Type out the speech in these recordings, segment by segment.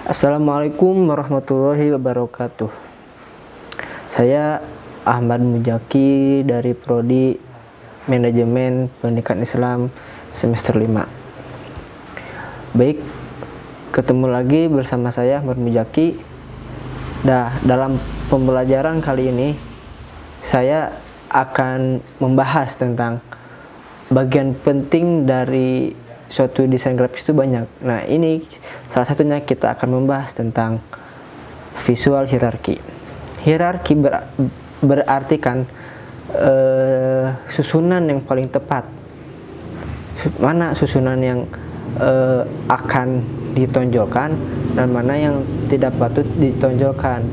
Assalamualaikum warahmatullahi wabarakatuh. Saya Ahmad Mujaki dari Prodi Manajemen Pendidikan Islam semester 5. Baik, ketemu lagi bersama saya Ahmad Mujaki. Dalam pembelajaran kali ini saya akan membahas tentang bagian penting dari suatu desain grafis itu banyak. Nah, ini salah satunya kita akan membahas tentang visual hierarki. Hierarki berarti kan susunan yang paling tepat. Mana susunan yang akan ditonjolkan dan mana yang tidak patut ditonjolkan.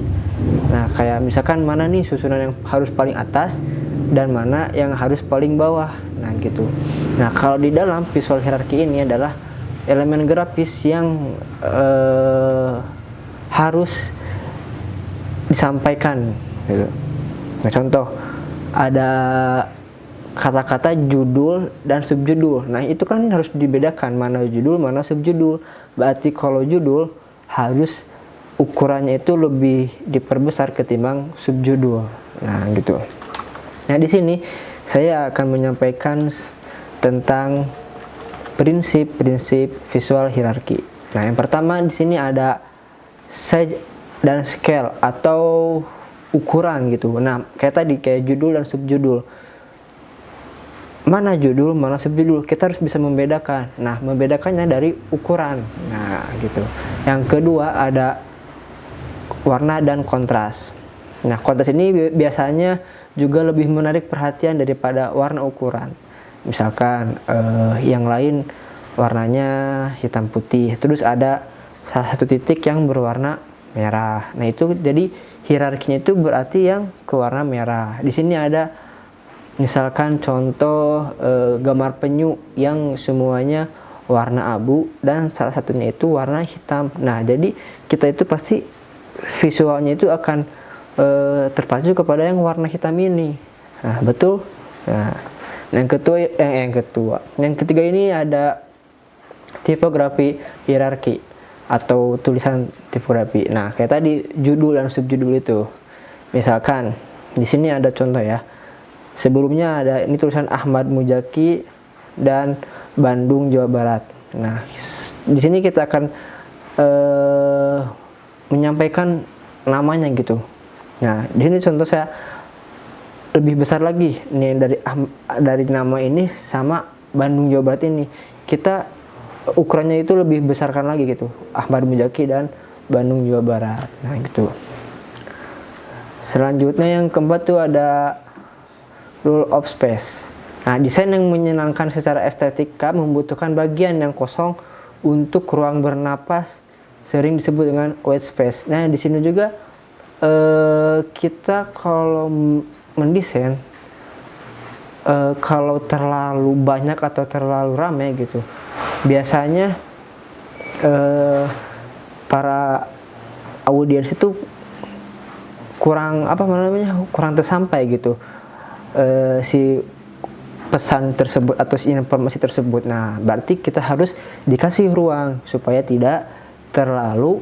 Nah, kayak misalkan mana nih susunan yang harus paling atas dan mana yang harus paling bawah. Nah, gitu. Nah, kalau di dalam visual hierarki ini adalah elemen grafis yang harus disampaikan gitu. Nah, contoh ada kata-kata judul dan subjudul. Nah, itu kan harus dibedakan mana judul, mana subjudul. Berarti kalau judul harus ukurannya itu lebih diperbesar ketimbang subjudul. Nah, gitu. Nah, di sini saya akan menyampaikan tentang prinsip-prinsip visual hierarki. Nah, yang pertama di sini ada size dan scale atau ukuran gitu. Nah, kayak tadi kayak judul dan subjudul. Mana judul, mana subjudul, kita harus bisa membedakan. Nah, membedakannya dari ukuran. Nah, gitu. Yang kedua ada warna dan kontras. Nah, kontras ini biasanya juga lebih menarik perhatian daripada warna ukuran. Misalkan yang lain warnanya hitam putih, terus ada salah satu titik yang berwarna merah. Nah, itu jadi hierarkinya itu berarti yang ke warna merah. Di sini ada misalkan contoh gambar penyu yang semuanya warna abu dan salah satunya itu warna hitam. Nah, jadi kita itu pasti visualnya itu akan terpacu kepada yang warna hitam ini. Nah, betul. Nah, yang ketiga ini ada tipografi hierarki atau tulisan tipografi. Nah, kayak tadi judul dan subjudul itu. Misalkan di sini ada contoh ya. Sebelumnya ada ini tulisan Ahmad Mujaki dan Bandung, Jawa Barat. Nah, di sini kita akan menyampaikan namanya gitu. Nah, di sini contoh saya lebih besar lagi nih dari nama ini sama Bandung, Jawa Barat ini. Kita ukurannya itu lebih besarkan lagi gitu. Ahmad Mujaki dan Bandung, Jawa Barat. Nah, gitu. Selanjutnya yang keempat tuh ada rule of space. Nah, desain yang menyenangkan secara estetika membutuhkan bagian yang kosong untuk ruang bernapas, sering disebut dengan white space. Nah, di sini juga kita kalau mendesain kalau terlalu banyak atau terlalu ramai gitu, biasanya para audiens itu kurang kurang tersampai gitu si pesan tersebut atau si informasi tersebut. Nah, berarti kita harus dikasih ruang supaya tidak terlalu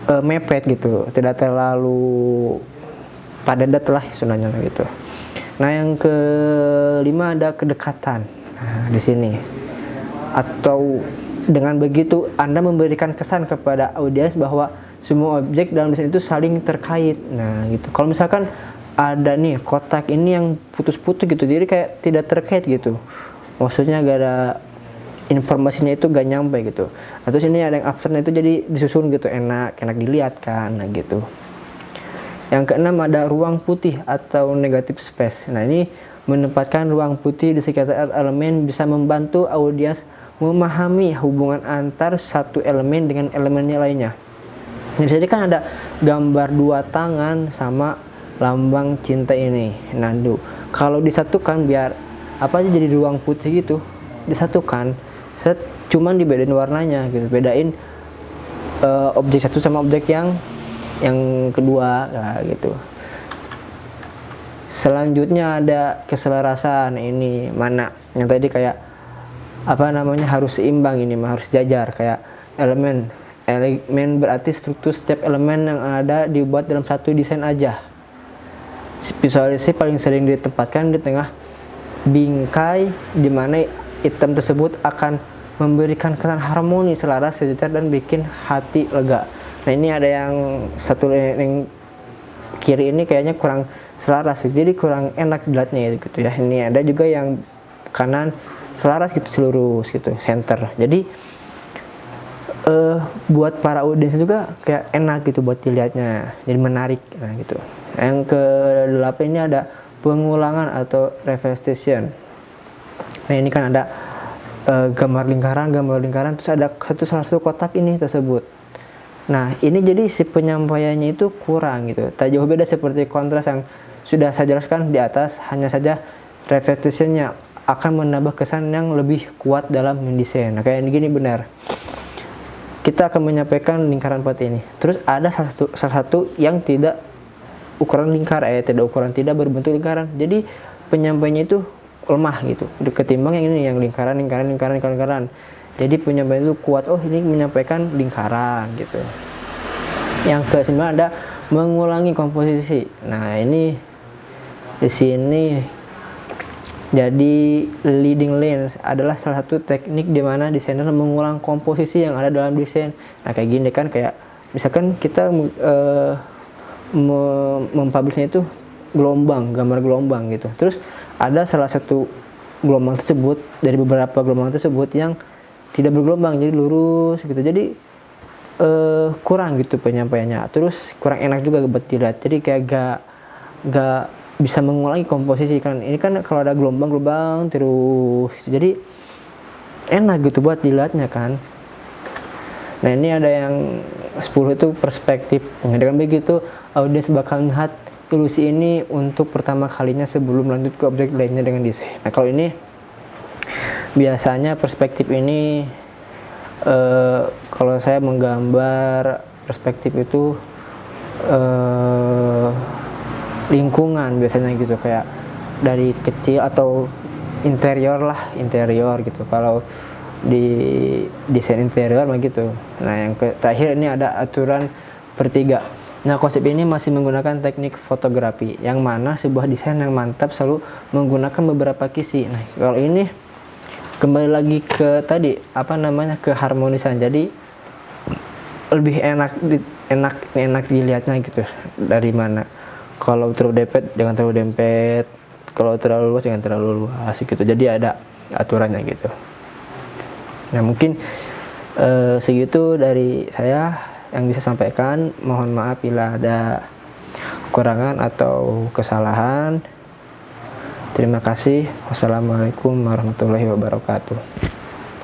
mepet gitu, tidak terlalu padat lah sebenarnya gitu. Nah, yang kelima ada kedekatan. Nah, di sini atau dengan begitu Anda memberikan kesan kepada audiens bahwa semua objek dalam desain itu saling terkait. Nah, gitu. Kalau misalkan ada nih kotak ini yang putus-putus gitu, jadi kayak tidak terkait gitu. Maksudnya gak ada informasinya itu gak nyampe gitu. Atau sini ada yang absen itu jadi disusun gitu, enak dilihat kan. Nah, gitu. Yang keenam ada ruang putih atau negative space. Nah, ini menempatkan ruang putih di sekitar elemen bisa membantu audiens memahami hubungan antar satu elemen dengan elemennya lainnya. Di sini kan ada gambar dua tangan sama lambang cinta ini. Nah, kalau disatukan biar apa aja jadi ruang putih gitu, disatukan. Saya cuman dibedain warnanya gitu, bedain objek satu sama objek yang kedua, nah, gitu. Selanjutnya ada keselarasan. Ini mana yang tadi kayak harus seimbang, ini harus jajar kayak elemen Elemen berarti struktur setiap elemen yang ada dibuat dalam satu desain aja. Visualisasi paling sering ditempatkan di tengah bingkai, di mana item tersebut akan memberikan kesan harmoni, selaras, sejahtera, dan bikin hati lega. Nah ini ada yang satu yang kiri ini kayaknya kurang selaras, jadi kurang enak dilihatnya gitu ya. Ini ada juga yang kanan selaras gitu, lurus gitu, center. Jadi buat para audiens juga kayak enak gitu buat dilihatnya, jadi menarik nah gitu. Yang ke-8 ini ada pengulangan atau repetition. Nah ini kan ada gambar lingkaran, terus ada salah satu kotak ini tersebut. Nah ini jadi si penyampaiannya itu kurang gitu, tak jauh beda seperti kontras yang sudah saya jelaskan di atas, hanya saja repetitionnya akan menambah kesan yang lebih kuat dalam mendesain. Nah kayak gini benar, kita akan menyampaikan lingkaran seperti ini, terus ada salah satu yang tidak ukuran lingkar, tidak berbentuk lingkaran, jadi penyampaiannya itu lemah gitu ketimbang yang ini yang lingkaran. Jadi penyampaian itu kuat, oh ini menyampaikan lingkaran gitu. Yang ke-9 ada mengulangi komposisi. Nah ini di sini jadi leading lines adalah salah satu teknik di mana desainer mengulang komposisi yang ada dalam desain. Nah kayak gini kan, kayak misalkan kita mempublishnya itu gambar gelombang gitu. Terus ada salah satu gelombang tersebut, dari beberapa gelombang tersebut yang tidak bergelombang, jadi lurus gitu. Jadi kurang gitu penyampaiannya. Terus kurang enak juga buat dilihat. Jadi kayak gak bisa mengulangi komposisi kan. Ini kan kalau ada gelombang terus, jadi enak gitu buat dilihatnya kan. Nah ini ada yang 10 itu perspektif. Dengan begitu audiens bakal melihat ilusi ini untuk pertama kalinya sebelum lanjut ke objek lainnya dengan desain. Nah kalau ini biasanya perspektif ini kalau saya menggambar perspektif itu lingkungan biasanya gitu, kayak dari kecil atau interior gitu. Kalau di desain interior begitu. Nah yang terakhir ini ada aturan per-3. Nah konsep ini masih menggunakan teknik fotografi, yang mana sebuah desain yang mantap selalu menggunakan beberapa kisi. Nah kalau ini kembali lagi ke tadi keharmonisan, jadi lebih enak dilihatnya gitu. Dari mana, kalau terlalu dempet jangan terlalu dempet, kalau terlalu luas jangan terlalu luas gitu. Jadi ada aturannya gitu. Nah mungkin segitu dari saya yang bisa sampaikan. Mohon maaf bila ada kekurangan atau kesalahan. Terima kasih. Wassalamualaikum warahmatullahi wabarakatuh.